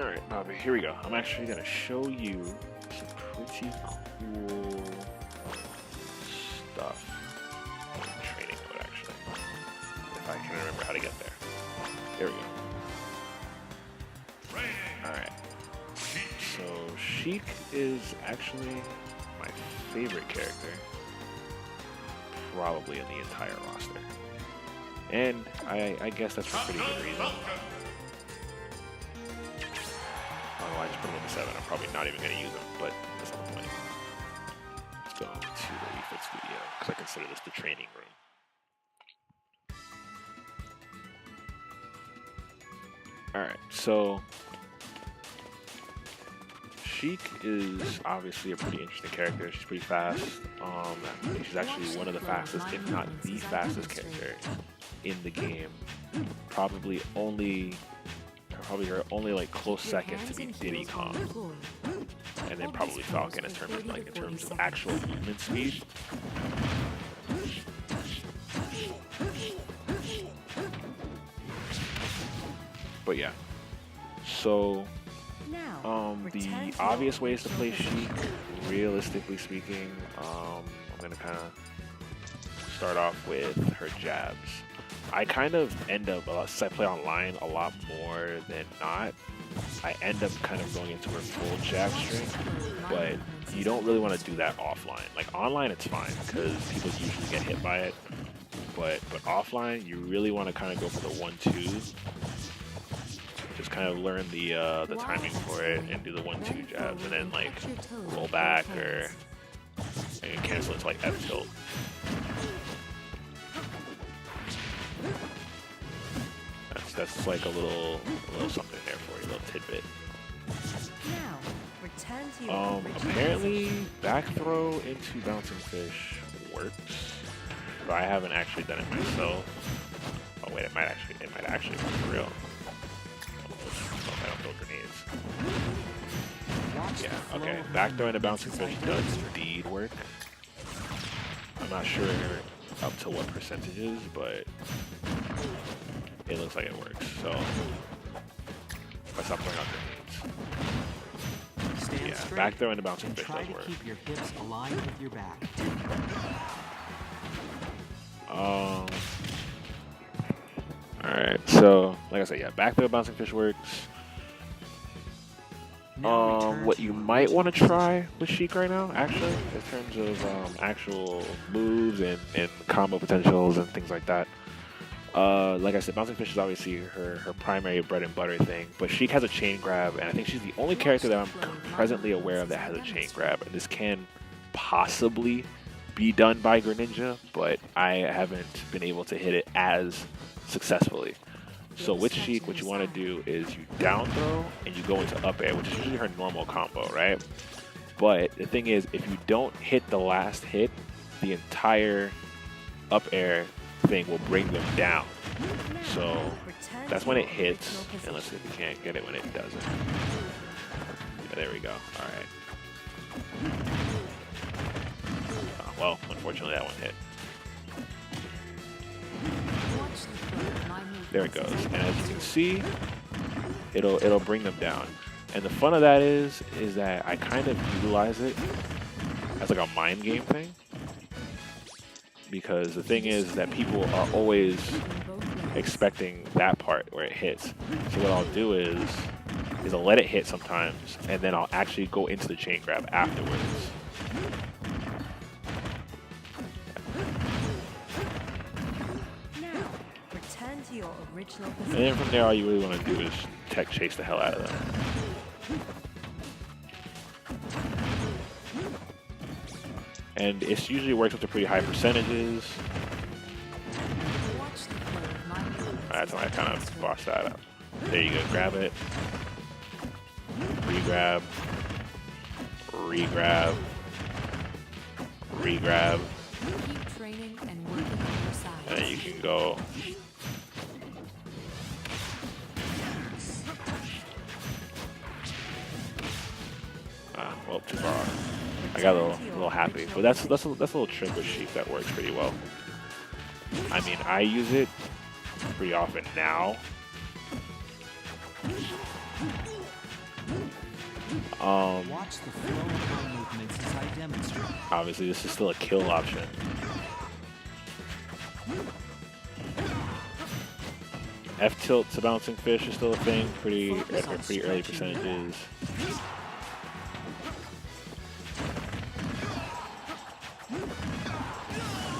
Alright, Bobby, here we go. I'm actually going to show you some pretty cool stuff in training mode, actually. If I can remember how to get there. There we go. Alright. So, Sheik is actually my favorite character, probably in the entire roster. And I guess that's for pretty good reason. I just put him in the 7. I'm probably not even going to use him, but that's not the point. Let's go to the refit studio, because I consider this the training room. Alright, so Sheik is obviously a pretty interesting character. She's pretty fast. She's actually one of the fastest, if not the fastest character in the game. Probably her only like close second to be Diddy Kong, and then probably Falcon in terms of actual movement speed. But yeah, so the obvious ways to play Sheik, realistically speaking, I'm gonna kind of start off with her jabs. I kind of end up, since I play online a lot more than not, I end up kind of going into her full jab string, but you don't really want to do that offline. Like online it's fine, because people usually get hit by it, but offline you really want to kind of go for the 1-2. Just kind of learn the timing for it and do the 1-2 jabs, and then like roll back and cancel it to like F tilt. That's like a little something there for you, a little tidbit. Apparently back throw into bouncing fish works, but I haven't actually done it myself. Oh wait, it might actually work for real. I don't throw grenades. Yeah, okay. Back throw into bouncing fish does indeed work. I'm not sure up to what percentages, but it looks like it works, so I stop throwing out grenades. Yeah, back throw into bouncing fish does work. Keep your hips aligned with your back. Alright, so like I said, yeah, back throw bouncing fish works. What you might want to try with Sheik right now, actually, in terms of actual moves and combo potentials and things like that. Like I said, bouncing fish is obviously her primary bread and butter thing, but Sheik has a chain grab, and I think she's the only character that I'm presently aware of that has a chain grab, and this can possibly be done by Greninja, but I haven't been able to hit it as successfully. So with Sheik, what you want to do is you down throw and you go into up air, which is usually her normal combo, right? But the thing is, if you don't hit the last hit, the entire up air thing will bring them down. So that's when it hits, and let's see if we can't get it when it doesn't. Yeah, there we go. Alright. Well, unfortunately that one hit. There it goes. And as you can see, it'll bring them down. And the fun of that is that I kind of utilize it as like a mind game thing. Because the thing is that people are always expecting that part where it hits. So what I'll do is I'll let it hit sometimes, and then I'll actually go into the chain grab afterwards. And then from there, all you really want to do is tech chase the hell out of them. And it usually works up to pretty high percentages. That's why I kind of botched that up. There you go, grab it. Re-grab. Re-grab. Re-grab. And then you can go. Well, too far off. I got a little happy, but that's a little trick with Sheik that works pretty well. I mean, I use it pretty often now, Watch the flow of my movements as I demonstrate. Obviously, this is still a kill option. F tilt to bouncing fish is still a thing, pretty early percentages.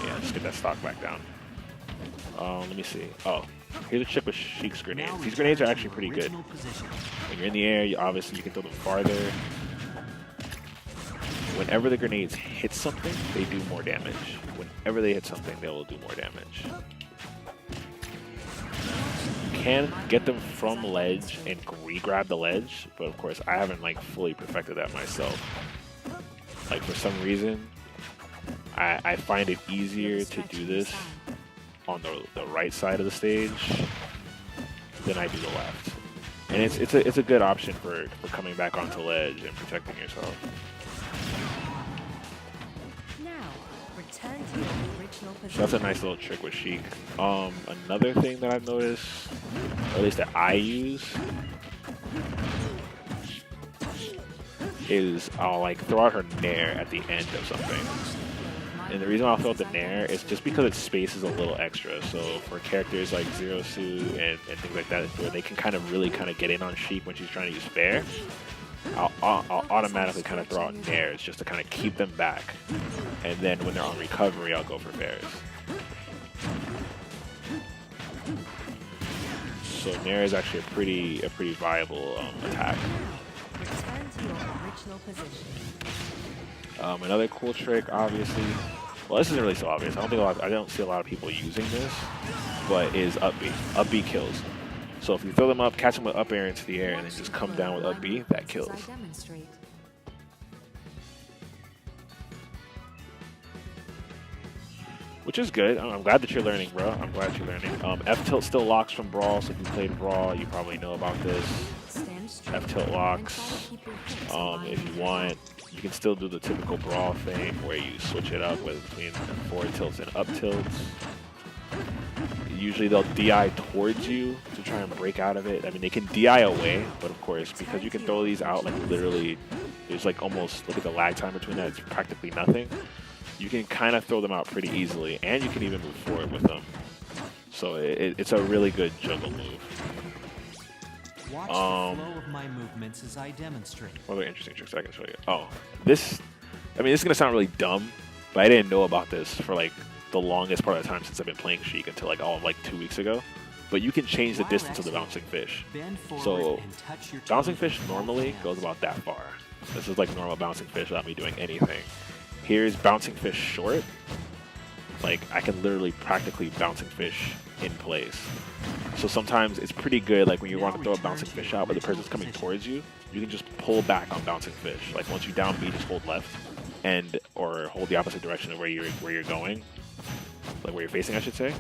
Yeah, just get that stock back down. Let me see. Oh, here's a chip with Sheik's grenades. These grenades are actually pretty good. When you're in the air, obviously you can throw them farther. Whenever the grenades hit something, they do more damage. Whenever they hit something, they will do more damage. You can get them from ledge and re-grab the ledge, but of course I haven't like fully perfected that myself. Like for some reason, I find it easier to do this on the right side of the stage than I do the left. And it's a good option for coming back onto ledge and protecting yourself. So that's a nice little trick with Sheik. Another thing that I've noticed, or at least that I use, is I'll like throw out her nair at the end of something. And the reason I'll throw out the nair is just because its space is a little extra. So for characters like Zero Suit and things like that, where they can kind of really get in on Sheik when she's trying to use fair, I'll automatically kind of throw out nairs just to kind of keep them back. And then when they're on recovery, I'll go for fairs. So nair is actually a pretty viable attack. Return to your original position. Another cool trick, obviously. Well, this isn't really so obvious. I don't see a lot of people using this, but is up B. Up B kills. So if you throw them up, catch them with up air into the air, and then just come down with up B, that kills. Which is good. I'm glad that you're learning, bro. I'm glad you're learning. F tilt still locks from Brawl, so if you played Brawl, you probably know about this. F tilt locks. If you want, you can still do the typical Brawl thing where you switch it up between forward tilts and up tilts. Usually they'll DI towards you to try and break out of it. I mean, they can DI away, but of course, because you can throw these out like literally, there's like almost, look at the lag time between that, it's practically nothing. You can kind of throw them out pretty easily, and you can even move forward with them. So it's a really good juggle move. Watch the flow of my movements as I demonstrate. What other interesting tricks I can show you? Oh, this, I mean, this is gonna sound really dumb, but I didn't know about this for like the longest part of the time since I've been playing Sheik until like 2 weeks ago. But you can change the distance of the bouncing fish. So bouncing fish normally goes about that far. This is like normal bouncing fish without me doing anything. Here's bouncing fish short. Like I can literally practically bouncing fish in place. So sometimes it's pretty good, like when you want to throw a bouncing fish out but the person's coming towards you, you can just pull back on bouncing fish. Like once you down B, just hold left or hold the opposite direction of where you're going. Like where you're facing, I should say.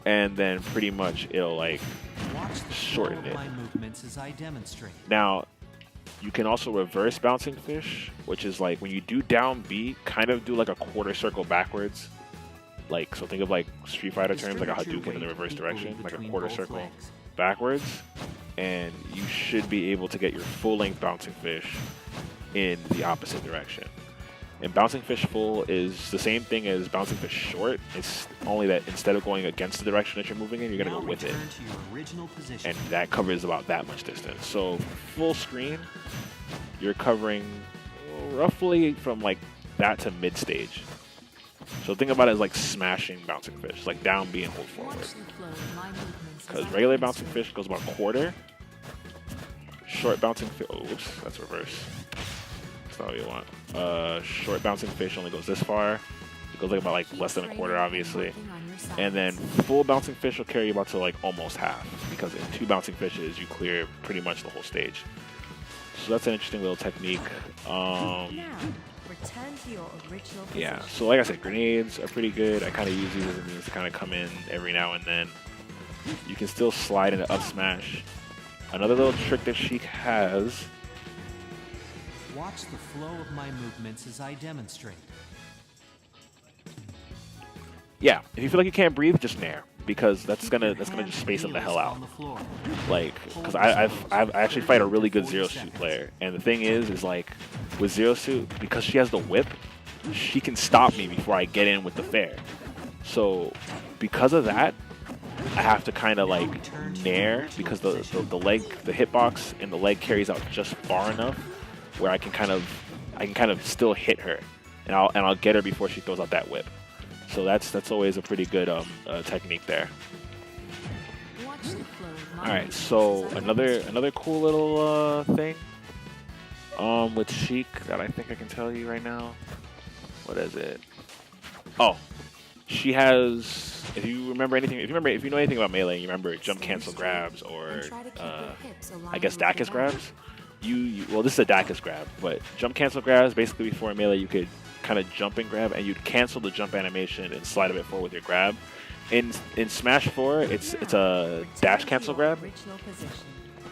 And then pretty much it'll like shorten it. Now, you can also reverse bouncing fish, which is like when you do down B, kind of do like a quarter circle backwards. Like, so think of like Street Fighter terms, like a Hadouken in the reverse direction, like a quarter circle backwards. And you should be able to get your full length bouncing fish in the opposite direction. And bouncing fish full is the same thing as bouncing fish short. It's only that instead of going against the direction that you're moving in, you're going to go with it. And that covers about that much distance. So full screen, you're covering roughly from like that to mid stage. So think about it as like smashing bouncing fish, like down B and hold forward. Because regular bouncing fish goes about a quarter. Short bouncing fish, oh, oops, that's reverse. That's not what you want. Short bouncing fish only goes this far. It goes like about like less than a quarter, obviously. And then full bouncing fish will carry you about to like almost half, because in 2 bouncing fishes you clear pretty much the whole stage. So that's an interesting little technique. Yeah, so like I said, grenades are pretty good. I kind of use these as a means to kind of come in every now and then. You can still slide into up smash. Another little trick that Sheik has. Watch the flow of my movements as I demonstrate. Yeah, if you feel like you can't breathe, just nair. because that's gonna just space them the hell out. Like, because I actually fight a really good zero suit player, and the thing is like with zero suit, because she has the whip, she can stop me before I get in with the fair. So because of that, I have to kind of like nair, because the hitbox and the leg carries out just far enough where I can kind of still hit her, and I'll get her before she throws out that whip. So that's always a pretty good technique there. All right, so another cool little thing with Sheik that I think I can tell you right now. What is it? Oh, she has. If you know anything about melee, you remember jump cancel grabs, or I guess Dacus grabs. Well, this is a Dacus grab, but jump cancel grabs, basically before melee you could kind of jump and grab, and you'd cancel the jump animation and slide a bit forward with your grab. In Smash 4, it's a dash cancel grab.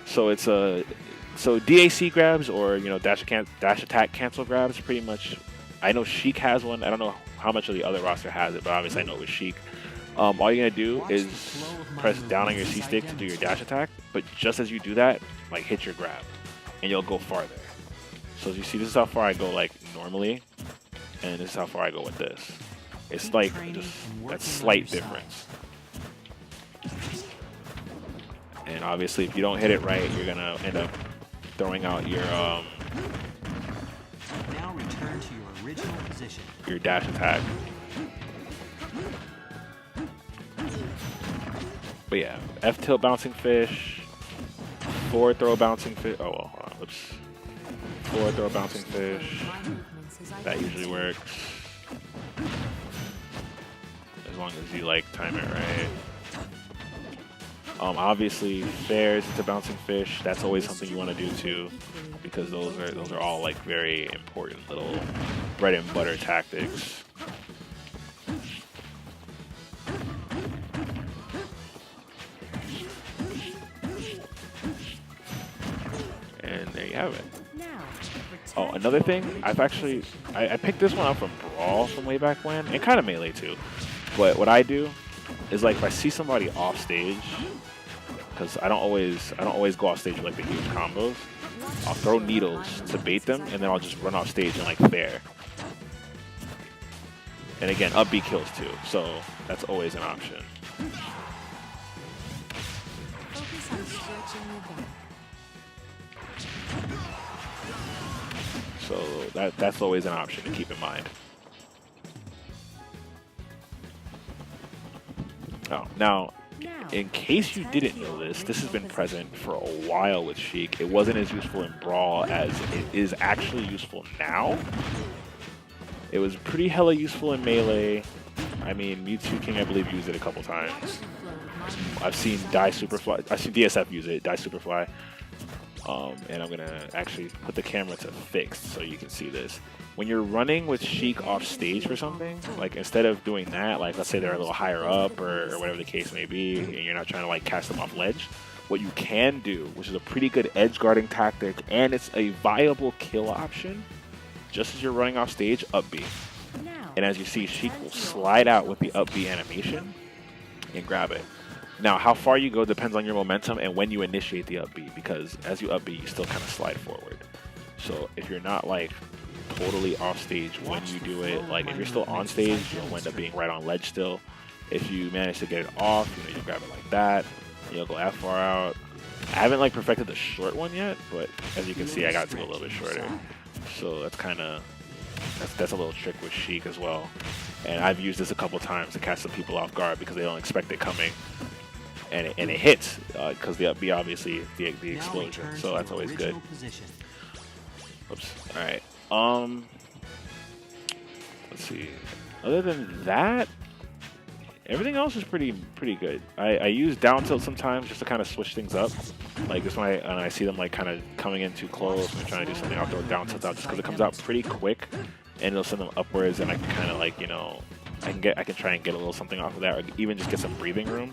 So it's DAC grabs, or dash attack cancel grabs. Pretty much, I know Sheik has one. I don't know how much of the other roster has it, but obviously I know it was Sheik. All you're gonna do is press down on your C stick to do your dash attack, but just as you do that, like hit your grab, and you'll go farther. So as you see, this is how far I go like normally, and this is how far I go with this. It's like just that slight difference. And obviously, if you don't hit it right, you're gonna end up throwing out your Now return to your original position. Your dash attack. But yeah, F tilt bouncing fish, forward throw bouncing fish. Oh well, hold on, oops. Forward throw bouncing fish. That usually works. As long as you like time it right. Obviously, fairs to bouncing fish. That's always something you want to do too, because those are all like very important little bread and butter tactics. And there you have it. Oh, another thing, I picked this one up from Brawl from way back when, and kind of Melee too. But what I do is, like, if I see somebody off stage, because I don't always go off stage with like the huge combos, I'll throw needles to bait them, and then I'll just run off stage and like fair. And again, up B kills too, so that's always an option. Focus on stretching your back. So that's always an option to keep in mind. Oh, now, in case you didn't know this has been present for a while with Sheik. It wasn't as useful in Brawl as it is actually useful now. It was pretty hella useful in Melee. I mean, Mewtwo King, I believe, used it a couple times. I've seen DSF use it, Die Superfly. And I'm gonna actually put the camera to fixed so you can see this. When you're running with Sheik off stage for something, like instead of doing that, like let's say they're a little higher up or whatever the case may be, and you're not trying to like cast them off ledge, what you can do, which is a pretty good edge guarding tactic, and it's a viable kill option, just as you're running off stage, up B. And as you see, Sheik will slide out with the up B animation and grab it. Now, how far you go depends on your momentum and when you initiate the up B, because as you up B, you still kind of slide forward. So if you're not like totally off stage when you do it, like if you're still on stage, you'll end up being right on ledge still. If you manage to get it off, you grab it like that, you'll go that far out. I haven't like perfected the short one yet, but as you can see, I got to go a little bit shorter. So that's kind of that's a little trick with Sheik as well. And I've used this a couple times to catch some people off guard because they don't expect it coming. And it hits because the up B obviously the explosion, so that's always good. Oops. All right. Let's see. Other than that, everything else is pretty good. I use down tilt sometimes just to kind of switch things up. Like this when I see them like kind of coming in too close and trying to do something, I'll throw down tilt out just because it comes out pretty quick, and it'll send them upwards, and I can kind of like I can try and get a little something off of that, or even just get some breathing room.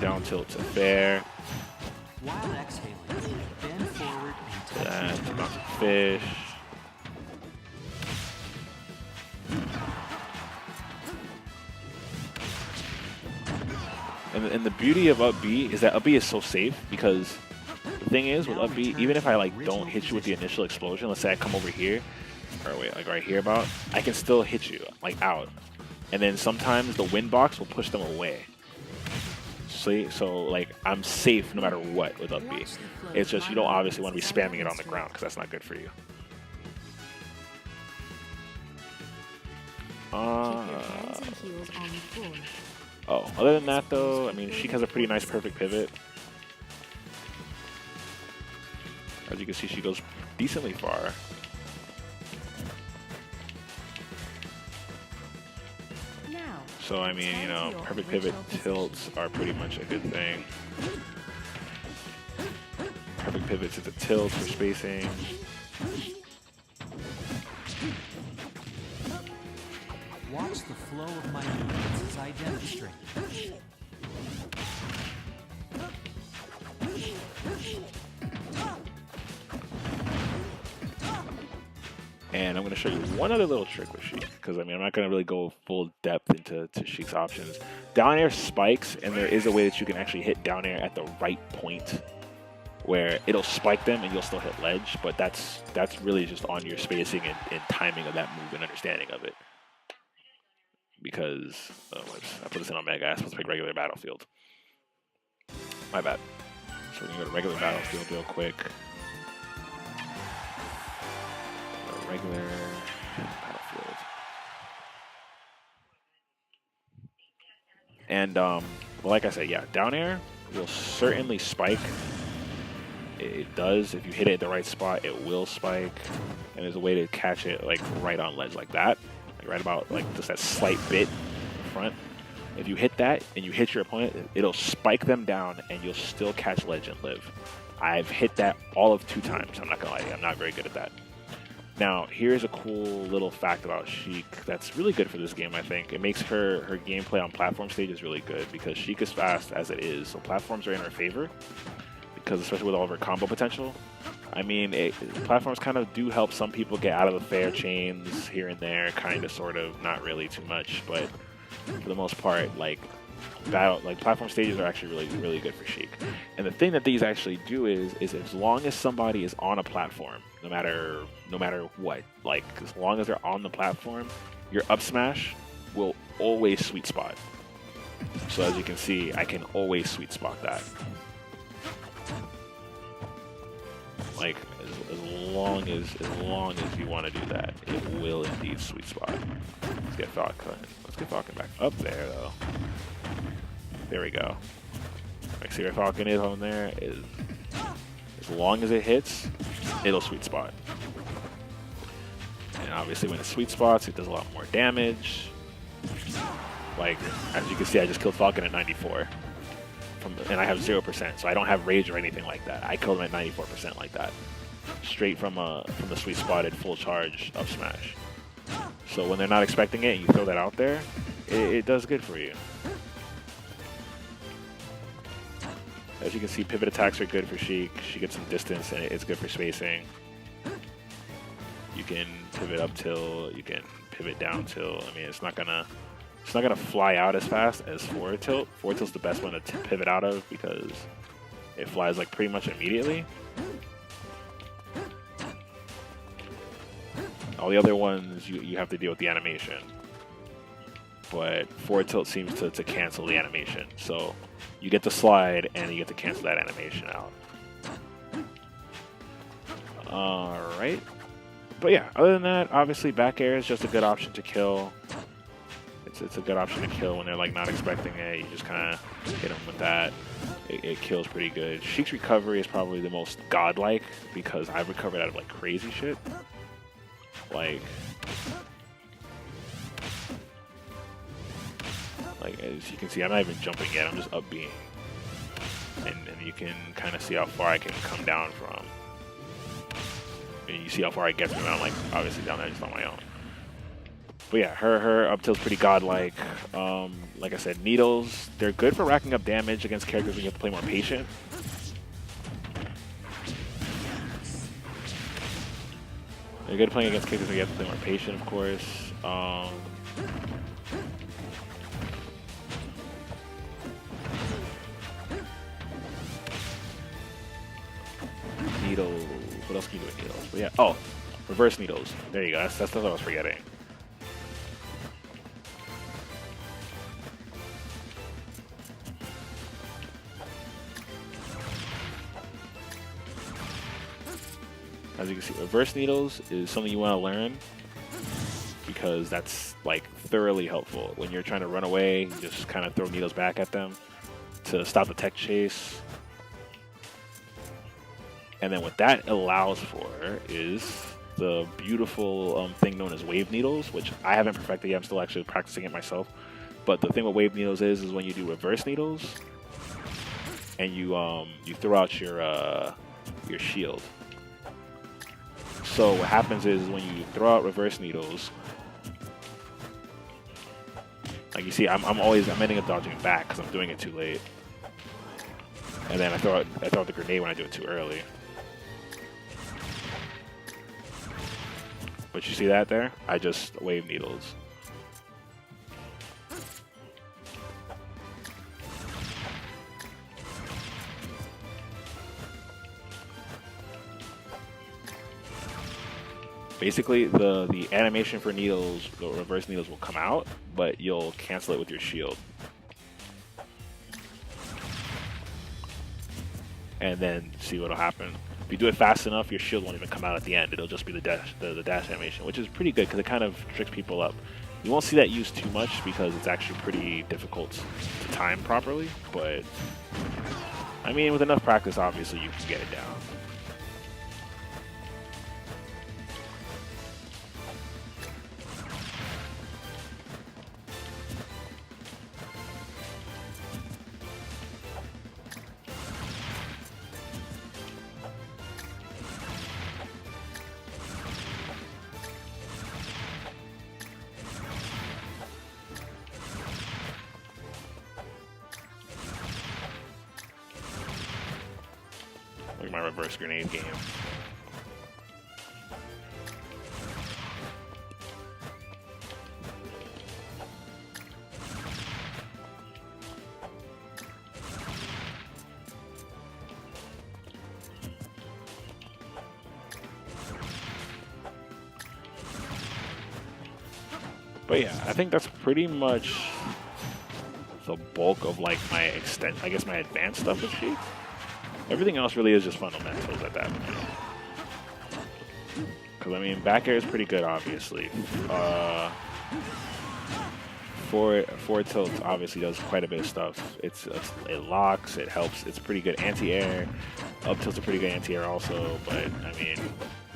Down tilt to fair. While exhaling, bend forward and touch That, your bouncing fish. And the beauty of up B is that up B is so safe because the thing is with up B, even if I like don't hit you with the initial explosion, let's say I come over here, or wait, like right here about, I can still hit you like out, and then sometimes the wind box will push them away. See, so like I'm safe no matter what with up B. It's just you don't obviously want to be spamming it on the ground because that's not good for you. Oh, other than that though, I mean, Sheik has a pretty nice perfect pivot. As you can see, she goes decently far. So, I mean, you know, perfect pivot tilts are pretty much a good thing. Perfect pivots into tilts for spacing. Watch the flow of my movements as I demonstrate. And I'm going to show you one other little trick with Sheik, because I mean, I'm not going to really go full depth into Sheik's options. Down air spikes, and there is a way that you can actually hit down air at the right point, where it'll spike them and you'll still hit ledge, but that's really just on your spacing and timing of that move and understanding of it. Because, I put this in on Mega, I was supposed to pick regular Battlefield. My bad. So we're going to go to regular Battlefield real quick. Regular Battlefield. And, well, like I said, yeah, down air will certainly spike. It does. If you hit it at the right spot, it will spike. And there's a way to catch it, like, right on ledge like that. Like, right about, like, just that slight bit in front. If you hit that and you hit your opponent, it'll spike them down and you'll still catch ledge and live. I've hit that all of 2 times. I'm not going to lie to you. I'm not very good at that. Now, here's a cool little fact about Sheik that's really good for this game, I think. It makes her gameplay on platform stages really good because Sheik is fast as it is, so platforms are in her favor, because especially with all of her combo potential. I mean, platforms kind of do help some people get out of the fair chains here and there, kind of, sort of, not really too much, but for the most part, like platform stages are actually really good for Sheik. And the thing that these actually do is as long as somebody is on a platform, no matter what, like as long as they're on the platform, your up smash will always sweet spot. So as you can see, I can always sweet spot that. Like as long as you want to do that, it will indeed sweet spot. Let's get Falcon. Let's get Falcon back up there though. There we go. Like, see where Falcon is on there? Is as long as it hits, it'll sweet spot. And obviously when it sweet spots, it does a lot more damage. Like, as you can see, I just killed Falcon at 94. And I have 0%, so I don't have rage or anything like that. I killed him at 94% like that. Straight from the sweet spotted full charge up smash. So when they're not expecting it and you throw that out there, it does good for you. As you can see, pivot attacks are good for Sheik. She gets some distance and it's good for spacing. You can pivot up tilt, you can pivot down tilt. I mean, it's not gonna fly out as fast as forward tilt. Forward tilt's the best one to pivot out of because it flies like pretty much immediately. All the other ones, you have to deal with the animation. But forward tilt seems to cancel the animation. So you get to slide and you get to cancel that animation out. Alright. But yeah, other than that, obviously back air is just a good option to kill. It's a good option to kill when they're like not expecting it. You just kind of hit them with that. It kills pretty good. Sheik's recovery is probably the most godlike because I've recovered out of like crazy shit. Like as you can see, I'm not even jumping yet. I'm just up being, and you can kind of see how far I can come down from. And you see how far I get from it. I'm like obviously down there just on my own. But yeah, her up tilt's pretty godlike. Like I said, needles, they're good for racking up damage against characters when you have to play more patient. They're good playing against characters when you have to play more patient, of course. needle. What else can you do with needles? But yeah. Oh, reverse needles. There you go. That's what I was forgetting. As you can see, reverse needles is something you want to learn because that's like thoroughly helpful. When you're trying to run away, you just kind of throw needles back at them to stop the tech chase. And then what that allows for is the beautiful thing known as wave needles, which I haven't perfected yet. I'm still actually practicing it myself. But the thing with wave needles is when you do reverse needles and you throw out your shield. So what happens is when you throw out reverse needles, like you see, I'm ending up dodging back because I'm doing it too late. And then I throw out the grenade when I do it too early. But you see that there? I just wave needles. Basically, the animation for needles, the reverse needles will come out, but you'll cancel it with your shield. And then see what'll happen. If you do it fast enough, your shield won't even come out at the end. It'll just be the dash animation, which is pretty good because it kind of tricks people up. You won't see that used too much because it's actually pretty difficult to time properly, but I mean, with enough practice, obviously you can get it down. Look at my reverse grenade game. But yeah, I think that's pretty much the bulk of like my advanced stuff with Sheik. Everything else really is just fundamentals at that point. Because, I mean, back air is pretty good, obviously. Forward tilt obviously does quite a bit of stuff. It locks, it helps, it's pretty good anti-air. Up tilt's a pretty good anti-air also, but, I mean,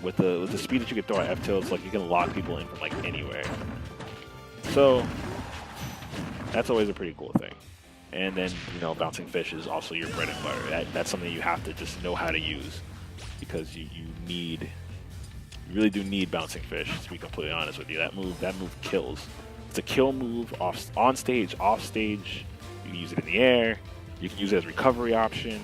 with the speed that you can throw at F tilts, like, you can lock people in from, like, anywhere. So, that's always a pretty cool thing. And then, you know, bouncing fish is also your bread and butter. That's something you have to just know how to use because you really do need bouncing fish, to be completely honest with you. That move kills. It's a kill move on stage, off stage. You can use it in the air. You can use it as a recovery option.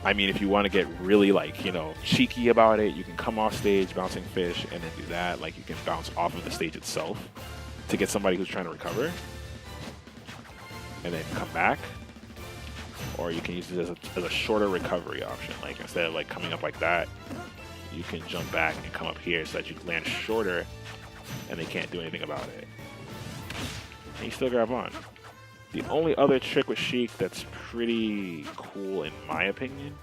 I mean, if you want to get really, like, you know, cheeky about it, you can come off stage, bouncing fish, and then do that. Like, you can bounce off of the stage itself to get somebody who's trying to recover. And then come back, or you can use it as a shorter recovery option. Like, instead of like coming up like that, you can jump back and come up here so that you land shorter and they can't do anything about it. And you still grab on. The only other trick with Sheik that's pretty cool in my opinion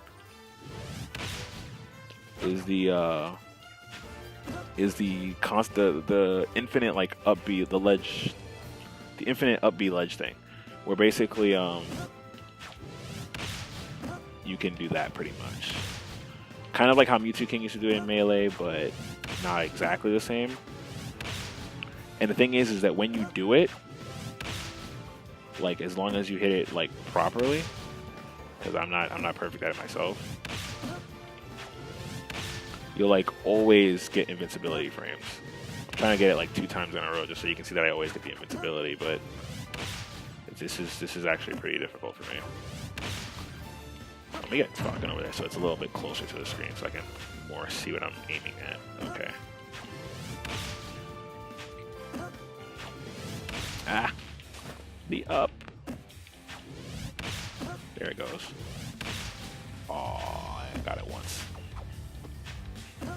is the infinite like up B, the infinite up B ledge thing. Where basically, you can do that pretty much. Kind of like how Mewtwo King used to do it in Melee, but not exactly the same. And the thing is that when you do it, like as long as you hit it like properly, because I'm not perfect at it myself, you'll like always get invincibility frames. I'm trying to get it like 2 times in a row just so you can see that I always get the invincibility, but this is actually pretty difficult for me. Let me get talking over there so it's a little bit closer to the screen so I can more see what I'm aiming at. Okay. Ah, the up. There it goes. Oh, I got it once.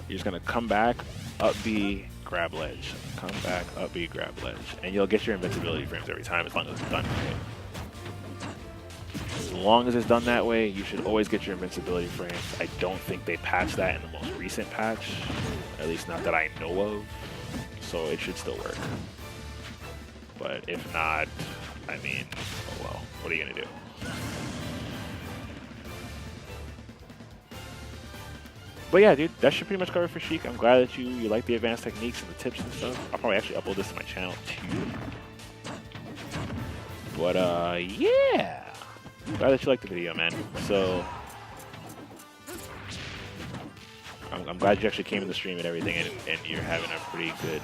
You're just gonna come back, up B, grab ledge. Come back, up B, grab ledge. And you'll get your invincibility frames every time as long as it's done right. As long as it's done that way, you should always get your invincibility frames. I don't think they patched that in the most recent patch, at least not that I know of. So it should still work. But if not, I mean, oh well, what are you gonna do? But yeah, dude, that should pretty much cover it for Sheik. I'm glad that you like the advanced techniques and the tips and stuff. I'll probably actually upload this to my channel too. But yeah, glad that you liked the video, man. So I'm glad you actually came in the stream and everything, and you're having a pretty good,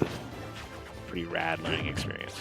pretty rad learning experience.